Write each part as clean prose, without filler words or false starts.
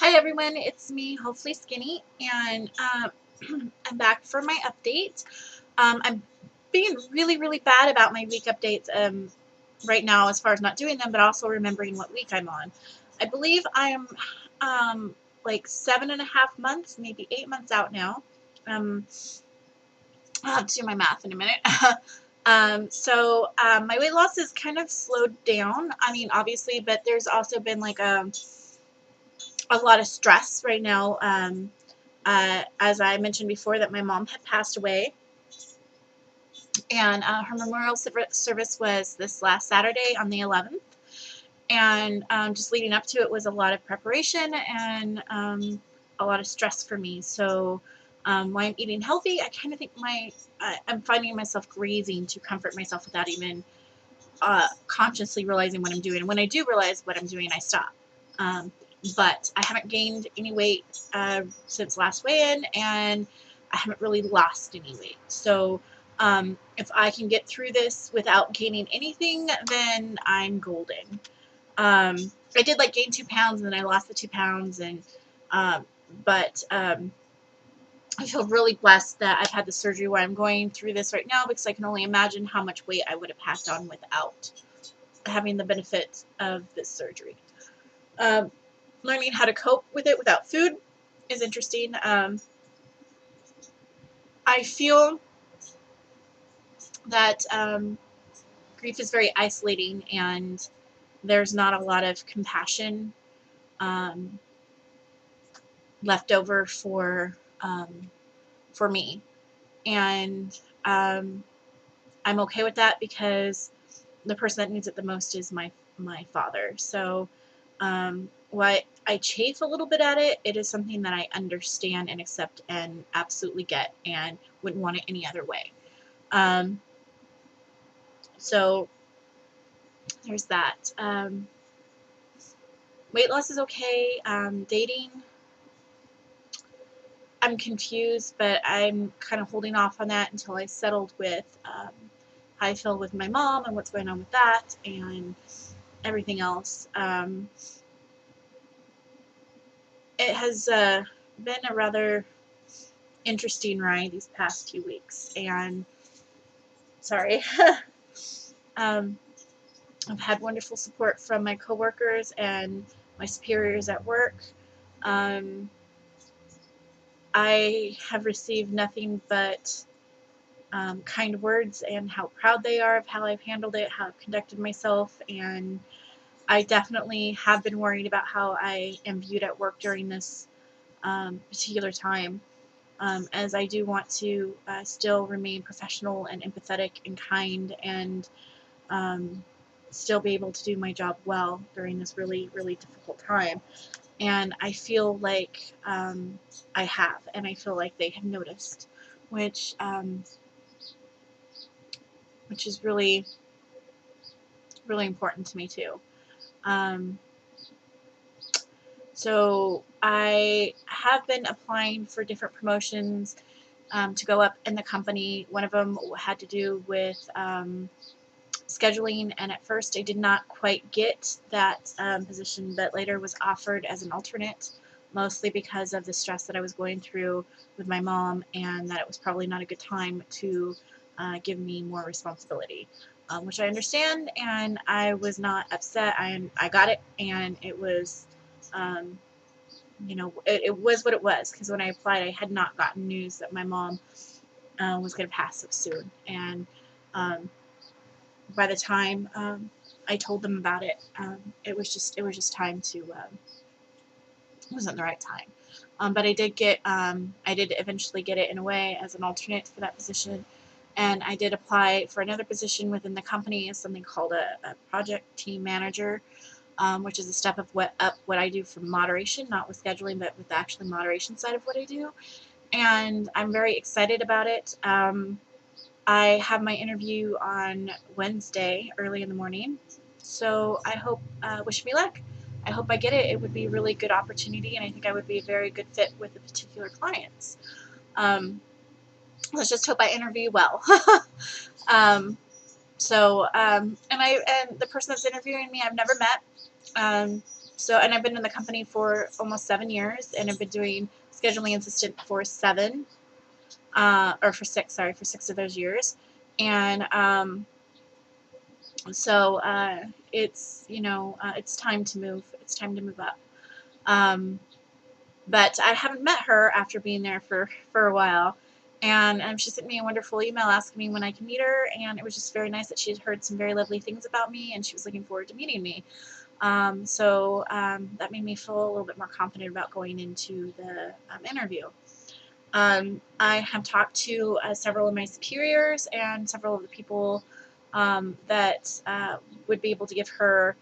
Hi everyone, it's me, hopefully Skinny, and I'm back for my update. I'm being really bad about my week updates right now as far as not doing them, but also remembering what week I'm on. I believe I'm like 7.5 months, maybe 8 months out now. Um, I'll have to do my math in a minute. My weight loss has kind of slowed down. I mean, obviously, but there's also been like a lot of stress right now. As I mentioned before, that my mom had passed away, and her memorial service was this last Saturday on the 11th. And just leading up to it was a lot of preparation and a lot of stress for me. So while I'm eating healthy, I kind of think I'm finding myself grazing to comfort myself without even consciously realizing what I'm doing. And when I do realize what I'm doing, I stop. Um, but I haven't gained any weight since last weigh-in, and I haven't really lost any weight. So if I can get through this without gaining anything, then I'm golden. I did like gain 2 pounds, and then I lost the 2 pounds, and um, but I feel really blessed that I've had the surgery where I'm going through this right now, because I can only imagine how much weight I would have passed on without having the benefit of this surgery. Um, Learning how to cope with it without food is interesting. I feel that grief is very isolating, and there's not a lot of compassion um, left over for me, and I'm okay with that, because the person that needs it the most is my father. So what I chafe a little bit at it, it is something that I understand and accept and absolutely get, and wouldn't want it any other way. Um, so there's that. Weight loss is okay. Dating, I'm confused, but I'm kind of holding off on that until I settled with how I feel with my mom and what's going on with that and everything else. It has been a rather interesting ride these past few weeks, and sorry. um, I've had wonderful support from my coworkers and my superiors at work. Um, I have received nothing but kind words, and how proud they are of how I've handled it, how I've conducted myself, and I definitely have been worried about how I am viewed at work during this particular time. As I do want to still remain professional and empathetic and kind, and um, still be able to do my job well during this really difficult time. And I feel like I have, and I feel like they have noticed, which which is really important to me too. Um, so I have been applying for different promotions to go up in the company. One of them had to do with scheduling, and at first I did not quite get that position, but later was offered as an alternate, mostly because of the stress that I was going through with my mom, and that it was probably not a good time to give me more responsibility, which I understand, and I was not upset. I got it, and it was um, it was what it was, because when I applied, I had not gotten news that my mom was going to pass so soon, and um, by the time I told them about it, it was just time to it wasn't the right time. But I did eventually get it in a way as an alternate for that position, and I did apply for another position within the company as something called a project team manager, which is a step of what I do for moderation, not with scheduling, but with the actually moderation side of what I do. And I'm very excited about it. I have my interview on Wednesday, early in the morning. So I hope, wish me luck. I hope I get it. It would be a really good opportunity, and I think I would be a very good fit with the particular clients. Um, let's just hope I interview well. um, and the person that's interviewing me, I've never met. So, and I've been in the company for almost 7 years, and I've been doing scheduling assistant for 6 of those years. And so it's, it's time to move. It's time to move up. But I haven't met her after being there for a while. And she sent me a wonderful email asking me when I can meet her. And it was just very nice that she had heard some very lovely things about me, and she was looking forward to meeting me. So that made me feel a little bit more confident about going into the interview. I have talked to several of my superiors and several of the people that would be able to give her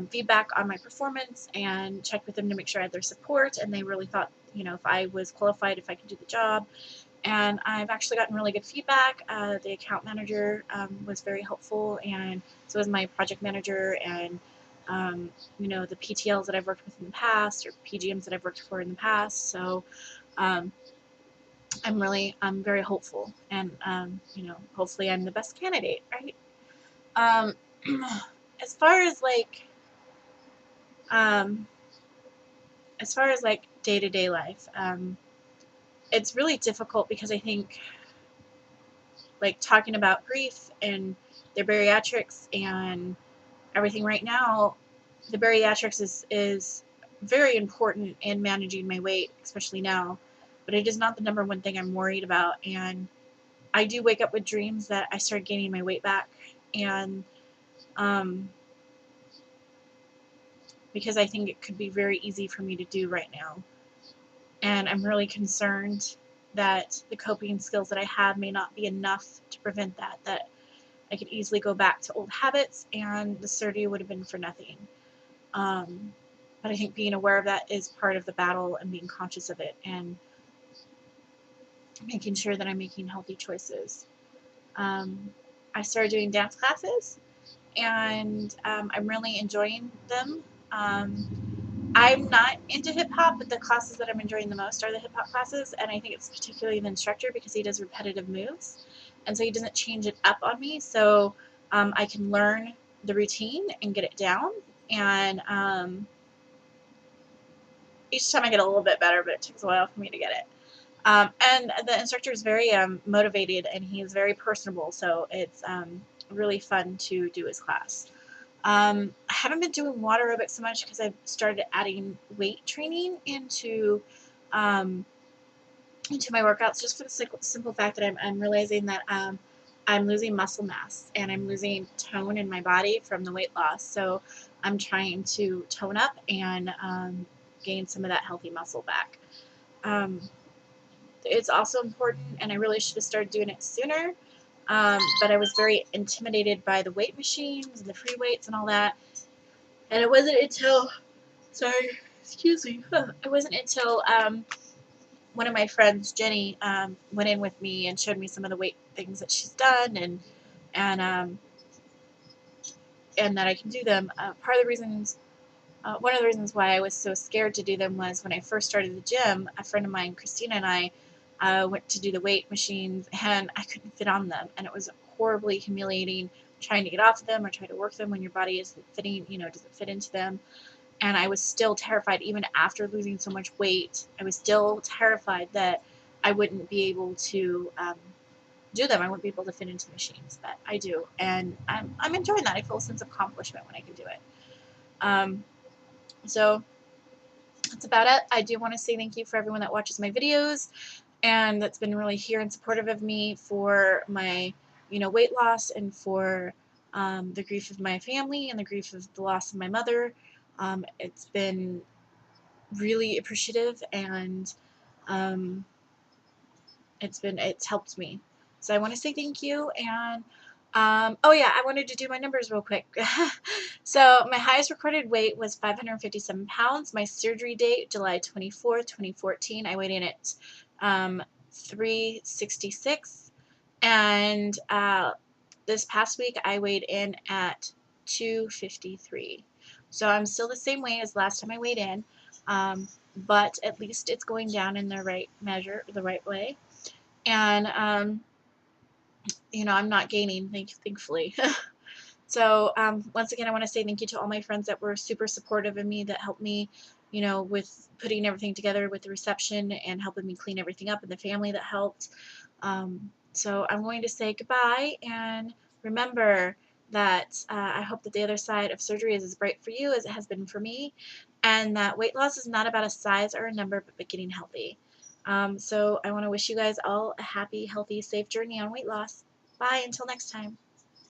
feedback on my performance, and checked with them to make sure I had their support, and they really thought, if I was qualified, if I could do the job. And I've actually gotten really good feedback. The account manager was very helpful, and so was my project manager, and the PTLs that I've worked with in the past, or PGMs that I've worked for in the past. So um, I'm very hopeful, and hopefully I'm the best candidate, right? Um, as far as like um, day-to-day life, it's really difficult because I think, like, talking about grief and their bariatrics and everything right now, the bariatrics is very important in managing my weight, especially now, but it is not the number one thing I'm worried about. And I do wake up with dreams that I started gaining my weight back, and because I think it could be very easy for me to do right now. And I'm really concerned that the coping skills that I have may not be enough to prevent that I could easily go back to old habits, and the surgery would have been for nothing. But I think being aware of that is part of the battle, and being conscious of it, and making sure that I'm making healthy choices. I started doing dance classes, and I'm really enjoying them. I'm not into hip hop, but the classes that I'm enjoying the most are the hip hop classes, and I think it's particularly the instructor, because he does repetitive moves, and so he doesn't change it up on me, so I can learn the routine and get it down, and each time I get a little bit better, but it takes a while for me to get it. And the instructor is very motivated, and he's very personable, so it's really fun to do his class. I haven't been doing water aerobics so much because I've started adding weight training um, into my workouts, just for the simple fact that I'm realizing that I'm losing muscle mass, and I'm losing tone in my body from the weight loss. So I'm trying to tone up and gain some of that healthy muscle back. It's also important, and I really should have started doing it sooner, but I was very intimidated by the weight machines and the free weights and all that. And it wasn't until, sorry, excuse me, it wasn't until one of my friends, Jenny, went in with me and showed me some of the weight things that she's done, and um, and that I can do them. One of the reasons why I was so scared to do them was when I first started the gym, a friend of mine, Christina, and I went to do the weight machines, and I couldn't fit on them, and it was horribly humiliating trying to get off of them or try to work them when your body isn't fitting, doesn't fit into them. And I was still terrified, even after losing so much weight, I was still terrified that I wouldn't be able to do them. I wouldn't be able to fit into the machines, but I do, and I'm enjoying that. I feel a sense of accomplishment when I can do it. So that's about it. I do want to say thank you for everyone that watches my videos, and that's been really here and supportive of me for my, weight loss, and for the grief of my family, and the grief of the loss of my mother. It's been really appreciative, and um, it's helped me. So I want to say thank you. And oh yeah, I wanted to do my numbers real quick. So my highest recorded weight was 557 pounds. My surgery date, July 24th, 2014. I weighed in at 366. And this past week I weighed in at 253. So I'm still the same weight as last time I weighed in, but at least it's going down in the right measure, the right way. And I'm not gaining, thankfully. So once again, I want to say thank you to all my friends that were super supportive of me, that helped me, with putting everything together with the reception and helping me clean everything up, and the family that helped. So I'm going to say goodbye, and remember that I hope that the other side of surgery is as bright for you as it has been for me, and that weight loss is not about a size or a number, but getting healthy. So I want to wish you guys all a happy, healthy, safe journey on weight loss. Bye until next time.